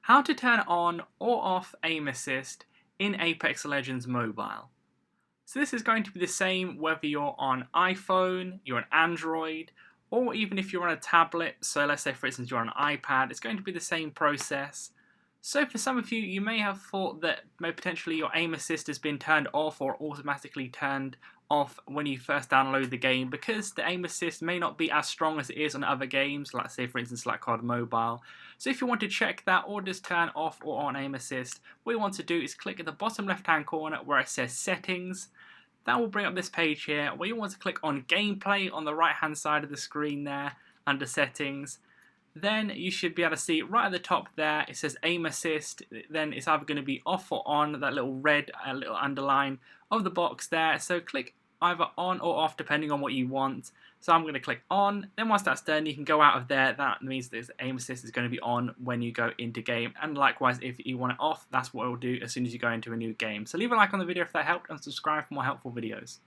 How to turn on or off aim assist in Apex Legends Mobile. So this is going to be the same whether you're on iPhone, you're on Android, or even if you're on a tablet. So let's say for instance you're on an iPad, it's going to be the same process. So for some of you, you may have thought that potentially your aim assist has been turned off or automatically turned off when you first download the game, because the aim assist may not be as strong as it is on other games, like say for instance like COD Mobile. So if you want to check that or just turn off or on aim assist, what you want to do is click at the bottom left hand corner where it says settings. That will bring up this page here where you want to click on gameplay on the right hand side of the screen there under settings. Then you should be able to see right at the top there, it says aim assist. Then it's either going to be off or on, that little red little underline of the box there. So click either on or off depending on what you want. So I'm going to click on. Then once that's done, you can go out of there. That means that aim assist is going to be on when you go into game. And likewise, if you want it off, that's what it will do as soon as you go into a new game. So leave a like on the video if that helped and subscribe for more helpful videos.